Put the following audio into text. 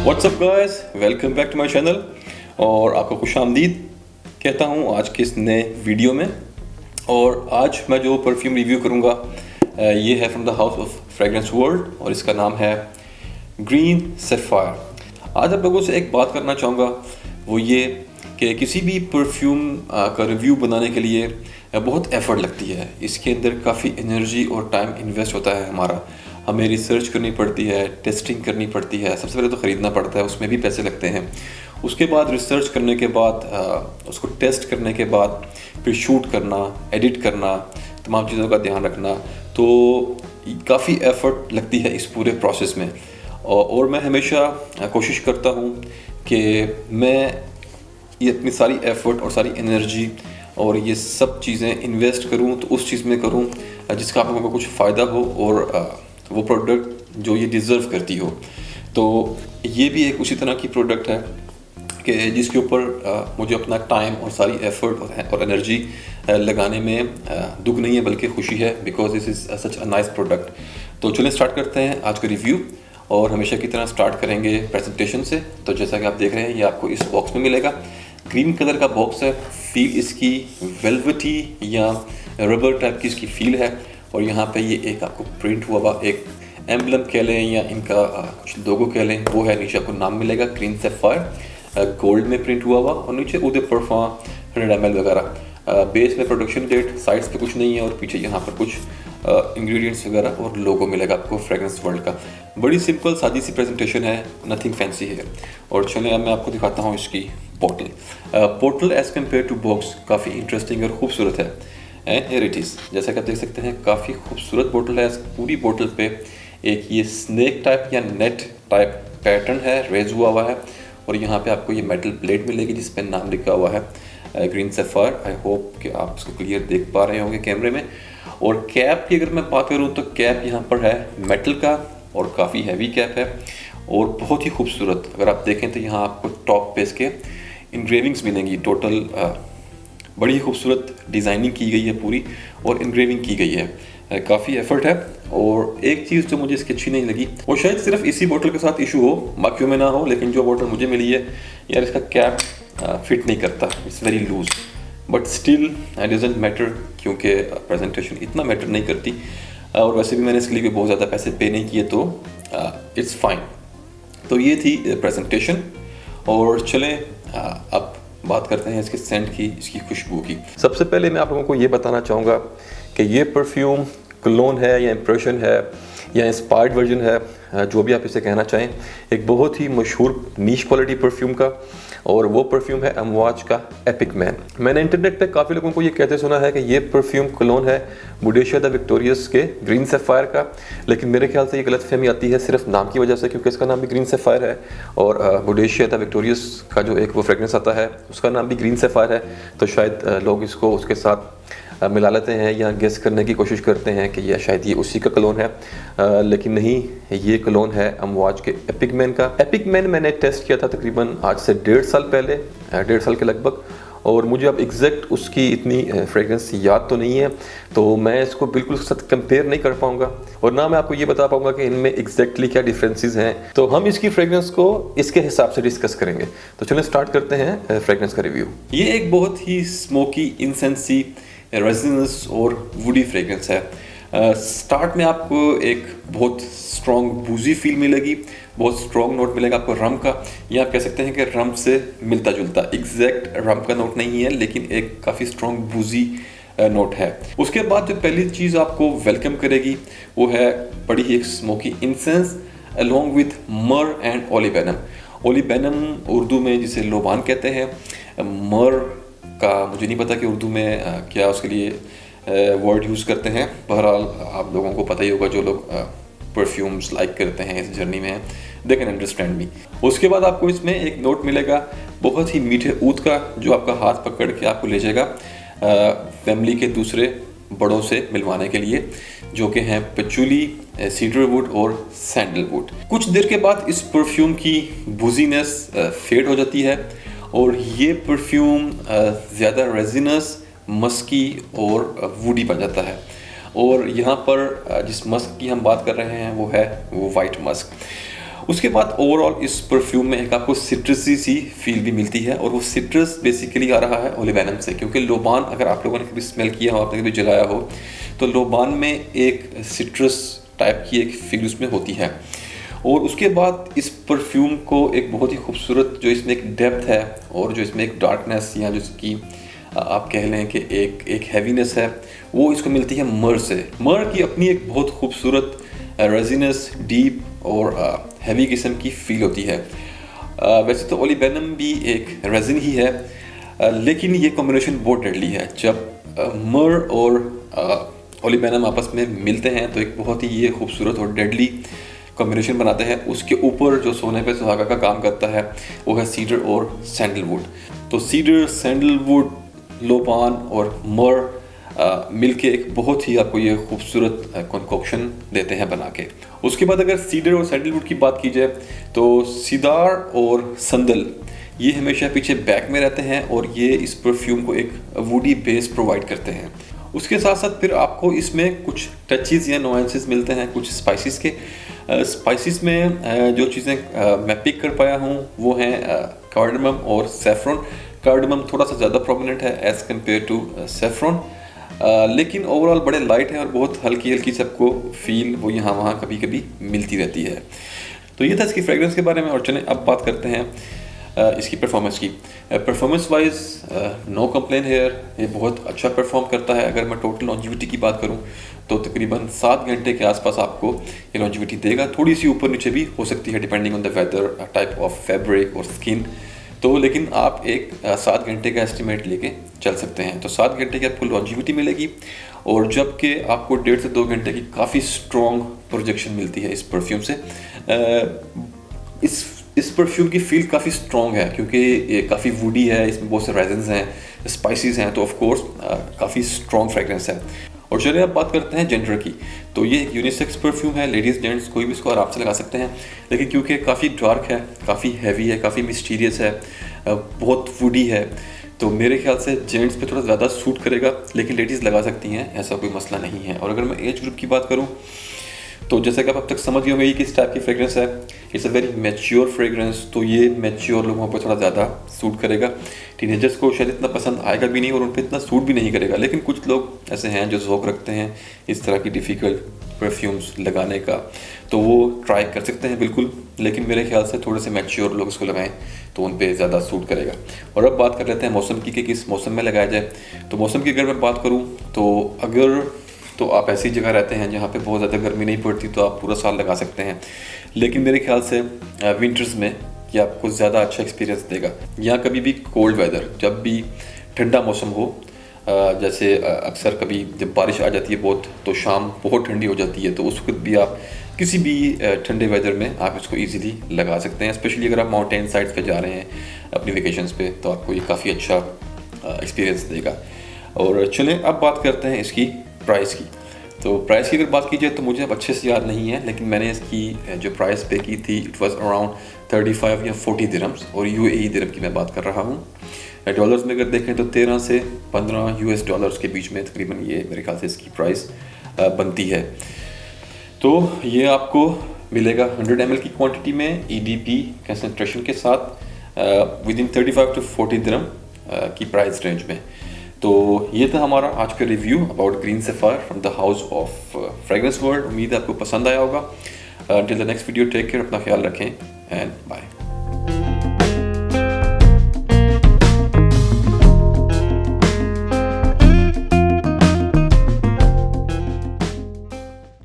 WhatsApp guys, welcome back to my channel और आपको खुशामदीद कहता हूँ आज के इस नए वीडियो में। और आज मैं जो परफ्यूम रिव्यू करूँगा ये है from the house of fragrance world और इसका नाम है ग्रीन सैफायर। आज आप लोगों से एक बात करना चाहूँगा, वो ये कि किसी भी परफ्यूम का रिव्यू बनाने के लिए बहुत एफर्ट लगती है। इसके अंदर काफ़ी एनर्जी और टाइम इन्वेस्ट होता है हमारा। हमें रिसर्च करनी पड़ती है, टेस्टिंग करनी पड़ती है। सबसे पहले तो ख़रीदना पड़ता है, उसमें भी पैसे लगते हैं। उसके बाद रिसर्च करने के बाद उसको टेस्ट करने के बाद फिर शूट करना, एडिट करना, तमाम चीज़ों का ध्यान रखना, तो काफ़ी एफर्ट लगती है इस पूरे प्रोसेस में। और मैं हमेशा कोशिश करता हूँ कि मैं ये अपनी सारी एफ़र्ट और सारी एनर्जी और ये सब चीज़ें इन्वेस्ट करूँ तो उस चीज़ में करूँ जिसका आप लोगों को कुछ फ़ायदा हो और वो प्रोडक्ट जो ये डिज़र्व करती हो। तो ये भी एक उसी तरह की प्रोडक्ट है कि जिसके ऊपर मुझे अपना टाइम और सारी एफ़र्ट और एनर्जी लगाने में दुख नहीं है बल्कि खुशी है, because this is such a nice product. तो चलिए स्टार्ट करते हैं आज का रिव्यू और हमेशा की तरह स्टार्ट करेंगे प्रेजेंटेशन से। तो जैसा कि आप देख रहे हैं ये आपको इस बॉक्स में मिलेगा। ग्रीन कलर का बॉक्स है, फील इसकी वेलवेटी या रबर टाइप की इसकी फील है। और यहाँ पे ये एक आपको प्रिंट हुआ हुआ एक एम्बलम कह लें या इनका कुछ लोगो कह लें, वो है। नीचे आपको नाम मिलेगा ग्रीन सैफायर, गोल्ड में प्रिंट हुआ हुआ, और नीचे उदय परफ्यूम 100 ml वगैरह। बेस में प्रोडक्शन डेट, साइड्स पे कुछ नहीं है, और पीछे यहाँ पर कुछ इंग्रेडिएंट्स वगैरह और लोगो मिलेगा आपको फ्रेगरेंस वर्ल्ड का। बड़ी सिंपल सादी सी प्रेजेंटेशन है, नथिंग फैंसी है। और चलिए अब मैं आपको दिखाता हूँ इसकी बोतल। बोतल एज़ कम्पेयर टू बॉक्स काफ़ी इंटरेस्टिंग और खूबसूरत है। एंड हियर इट इज़, जैसा कि आप देख सकते हैं काफ़ी खूबसूरत बोतल है। पूरी बोतल पे एक ये स्नेक टाइप या नेट टाइप पैटर्न है, रेज हुआ है। और यहाँ पे आपको ये मेटल प्लेट मिलेगी जिस पे नाम लिखा हुआ है ग्रीन सैफायर। आई होप कि आप इसको क्लियर देख पा रहे होंगे कैमरे में। और कैप की अगर मैं बात करूँ तो कैप यहाँ पर है मेटल का और काफ़ी हैवी कैप है और बहुत ही खूबसूरत। अगर आप देखें तो यहाँ आपको टॉप पे इसके इंग्रेविंग्स मिलेंगी। टोटल बड़ी ही खूबसूरत डिज़ाइनिंग की गई है पूरी और इंग्रेविंग की गई है। काफ़ी एफर्ट है। और एक चीज़ जो मुझे इसकी अच्छी नहीं लगी, वो शायद सिर्फ इसी बोतल के साथ इशू हो, बाकियों में ना हो, लेकिन जो बोतल मुझे मिली है यार, इसका कैप फिट नहीं करता, it's very loose. But still it doesn't matter, क्योंकि प्रेजेंटेशन इतना मैटर नहीं करती। और वैसे भी मैंने इसके लिए बहुत ज़्यादा पैसे पे नहीं किए, तो इट्स फाइन। तो ये थी प्रेजेंटेशन। और चलें अब बात करते हैं इसके सेंट की, इसकी खुशबू की। सबसे पहले मैं आप लोगों को ये बताना चाहूँगा कि ये परफ्यूम क्लोन है या इम्प्रेशन है या इंस्पायर्ड वर्जन है, जो भी आप इसे कहना चाहें, एक बहुत ही मशहूर नीश क्वालिटी परफ्यूम का। और वो परफ्यूम है अमवाज का एपिक मैन। मैंने इंटरनेट पे काफ़ी लोगों को ये कहते सुना है कि ये परफ्यूम क्लोन है बोडेशिया द विक्टोरियस के ग्रीन सैफायर का, लेकिन मेरे ख्याल से ये गलतफहमी आती है सिर्फ नाम की वजह से, क्योंकि इसका नाम भी ग्रीन सैफायर है और बोडेशिया द विक्टोरियस का जो एक वो फ्रेगरेंस आता है उसका नाम भी ग्रीन सैफायर है। तो शायद लोग इसको उसके साथ मिला लेते हैं या गेस करने की कोशिश करते हैं कि यह शायद ये उसी का क्लोन है, लेकिन नहीं, ये क्लोन है अमवाज के एपिक मैन का। एपिक मैन मैंने टेस्ट किया था तकरीबन आज से 1.5 साल पहले, 1.5 साल के लगभग। और मुझे अब एग्जैक्ट उसकी इतनी फ्रेगरेंस याद तो नहीं है, तो मैं इसको बिल्कुल उसके साथ कंपेयर नहीं कर पाऊंगा और ना मैं आपको ये बता पाऊंगा कि इनमें एग्जैक्टली क्या डिफरेंसेस हैं। तो हम इसकी फ्रेगरेंस को इसके हिसाब से डिस्कस करेंगे। तो चलिए स्टार्ट करते हैं फ्रेगरेंस का रिव्यू। ये एक बहुत ही स्मोकी, इंसेंसी, रेजिनस और वुडी फ्रेगरेंस है। स्टार्ट में आपको एक बहुत स्ट्रॉन्ग बूजी फील मिलेगी, बहुत स्ट्रॉन्ग नोट मिलेगा आपको रम का, या आप कह सकते हैं कि रम से मिलता जुलता। एग्जैक्ट रम का नोट नहीं है, लेकिन एक काफ़ी स्ट्रॉन्ग बूजी नोट है। उसके बाद जो पहली चीज़ आपको वेलकम करेगी वो है बड़ी ही एक स्मोकी इंसेंस अलॉन्ग विथ मर एंड ओलिबेनम। ओलिबेनम उर्दू में जिसे लोबान कहते हैं, मर का मुझे नहीं पता कि उर्दू में क्या उसके लिए वर्ड यूज़ करते हैं। बहरहाल आप लोगों को पता ही होगा, जो लोग परफ्यूम्स लाइक करते हैं, इस जर्नी में हैं, दे कैन अंडरस्टैंड मी। उसके बाद आपको इसमें एक नोट मिलेगा बहुत ही मीठे ऊद का, जो आपका हाथ पकड़ के आपको ले जाएगा फैमिली के दूसरे बड़ों से मिलवाने के लिए, जो कि हैं पचूली, सीडरवुड और सैंडलवुड। कुछ देर के बाद इस परफ्यूम की बूजीनेस फेड हो जाती है और ये परफ्यूम ज़्यादा रेजिनस, मस्की और वुडी बन जाता है। और यहाँ पर जिस मस्क की हम बात कर रहे हैं वो है वाइट मस्क। उसके बाद ओवरऑल इस परफ्यूम में एक आपको सिट्रसी सी फील भी मिलती है, और वो सिट्रस बेसिकली आ रहा है ओलिवेनम से, क्योंकि लोबान अगर आप लोगों ने कभी स्मेल किया हो, आपने कभी जलाया हो, तो लोबान में एक सिट्रस टाइप की एक फील उसमें होती है। और उसके बाद इस परफ्यूम को एक बहुत ही खूबसूरत जो इसमें एक डेप्थ है और जो इसमें एक डार्कनेस या जिसकी आप कह लें कि एक हैवीनेस है, वो इसको मिलती है मर से। मर की अपनी एक बहुत खूबसूरत रेजिनस, डीप और हैवी किस्म की फील होती है। वैसे तो ओलिवेनम भी एक रेजिन ही है, लेकिन ये कॉम्बिनेशन बहुत डेडली है। जब मर और ओलिवेनम आपस में मिलते हैं तो एक बहुत ही ये खूबसूरत और डेडली कॉम्बिनेशन बनाते हैं। उसके ऊपर जो सोने पे सुहागा का काम करता है वो है सीडर और सैंडलवुड। तो सीडर, सैंडलवुड, लोबान और मर मिलके एक बहुत ही आपको ये खूबसूरत कंकोक्शन देते हैं बना के। उसके बाद अगर सीडर और सैंडलवुड की बात की जाए तो सीदार और संदल ये हमेशा पीछे बैक में रहते हैं और ये इस परफ्यूम को एक वुडी बेस प्रोवाइड करते हैं। उसके साथ साथ फिर आपको इसमें कुछ टचेस या नुआंसेस मिलते हैं कुछ स्पाइसेस के। स्पाइसेस में जो चीज़ें मैं पिक कर पाया हूँ वो हैं कार्डमम और सैफरन। कार्डमम थोड़ा सा ज़्यादा प्रोमिनेंट है एज़ कम्पेयर टू सैफरन, लेकिन ओवरऑल बड़े लाइट हैं और बहुत हल्की हल्की सबको फील वो यहाँ वहाँ कभी कभी मिलती रहती है। तो ये था इसकी फ्रेगरेंस के बारे में। और चलें अब बात करते हैं इसकी परफॉर्मेंस की। Performance wise no complain here, ये बहुत अच्छा परफॉर्म करता है। अगर मैं टोटल लॉन्जिविटी की बात करूं तो तकरीबन 7 घंटे के आसपास आपको ये लॉन्जिविटी देगा। थोड़ी सी ऊपर नीचे भी हो सकती है depending on the weather, type of fabric और स्किन। तो लेकिन आप एक 7 घंटे का एस्टिमेट लेके चल सकते हैं। तो 7 घंटे की आपको लॉन्जिविटी मिलेगी, और जबकि आपको 1.5 से 2 घंटे की काफ़ी स्ट्रॉन्ग प्रोजेक्शन मिलती है इस परफ्यूम से। इस परफ्यूम की फील काफ़ी स्ट्रॉन्ग है क्योंकि ये काफ़ी वुडी है, इसमें बहुत से रेजन्स हैं, स्पाइसेस हैं, तो ऑफ कोर्स काफ़ी स्ट्रॉन्ग फ्रेगरेंस है। और चलिए अब बात करते हैं जेंडर की। तो ये एक यूनिसेक्स परफ्यूम है, लेडीज़ जेंट्स कोई भी इसको आराम से लगा सकते हैं। लेकिन क्योंकि काफ़ी डार्क है, काफ़ी हैवी है, काफ़ी मिस्टीरियस है, बहुत वुडी है, तो मेरे ख्याल से जेंट्स पे थोड़ा ज़्यादा सूट करेगा, लेकिन लेडीज़ लगा सकती हैं, ऐसा कोई मसला नहीं है। और अगर मैं एज ग्रुप की बात करूँ तो जैसे कि आप अब तक समझ गए होंगे ये किस टाइप की फ्रेगरेंस है। It's a very mature fragrance, तो ये मैच्योर लोगों पर थोड़ा ज़्यादा सूट करेगा। टीनेजर्स को शायद इतना पसंद आएगा भी नहीं और उन पर इतना सूट भी नहीं करेगा, लेकिन कुछ लोग ऐसे हैं जो ज़ौक़ रखते हैं इस तरह की डिफ़िकल्ट परफ्यूम्स लगाने का, तो वो ट्राई कर सकते हैं बिल्कुल। लेकिन मेरे ख्याल से थोड़े से मैच्योर लोग इसको लगाएं तो उन पर ज़्यादा सूट करेगा। और अब बात कर लेते हैं मौसम की कि किस मौसम में लगाया जाए। तो मौसम की अगर मैं बात करूँ तो आप ऐसी जगह रहते हैं जहाँ पे बहुत ज़्यादा गर्मी नहीं पड़ती तो आप पूरा साल लगा सकते हैं। लेकिन मेरे ख्याल से विंटर्स में ये आपको ज़्यादा अच्छा एक्सपीरियंस देगा। या कभी भी कोल्ड वेदर, जब भी ठंडा मौसम हो, जैसे अक्सर कभी जब बारिश आ जाती है बहुत, तो शाम बहुत ठंडी हो जाती है, तो उस वक्त भी आप किसी भी ठंडे वेदर में आप इसको ईजीली लगा सकते हैं। स्पेशली अगर आप माउंटेन साइड्स पे जा रहे हैं अपनी वेकेशंस पे, तो आपको ये काफ़ी अच्छा एक्सपीरियंस देगा। और चलें अब बात करते हैं इसकी प्राइस की। तो प्राइस की अगर बात की जाए तो मुझे अब अच्छे से याद नहीं है, लेकिन मैंने इसकी जो प्राइस पे की थी इट वाज अराउंड 35 या 40 दिरहम्स, और यूएई दिरहम की मैं बात कर रहा हूँ। डॉलर्स में अगर देखें तो 13 से 15 यूएस डॉलर्स के बीच में तकरीबन ये मेरे ख्याल से इसकी प्राइस बनती है। तो ये आपको मिलेगा 100 ml की क्वांटिटी में EDP कंसंट्रेशन के साथ विदिन 35 टू 40 दिरहम की प्राइस रेंज में। तो ये था हमारा आज का review about green sapphire from the house of fragrance world. उम्मीद है आपको पसंद आया होगा। Till the next video, take care, अपना ख्याल रखें एंड बाय।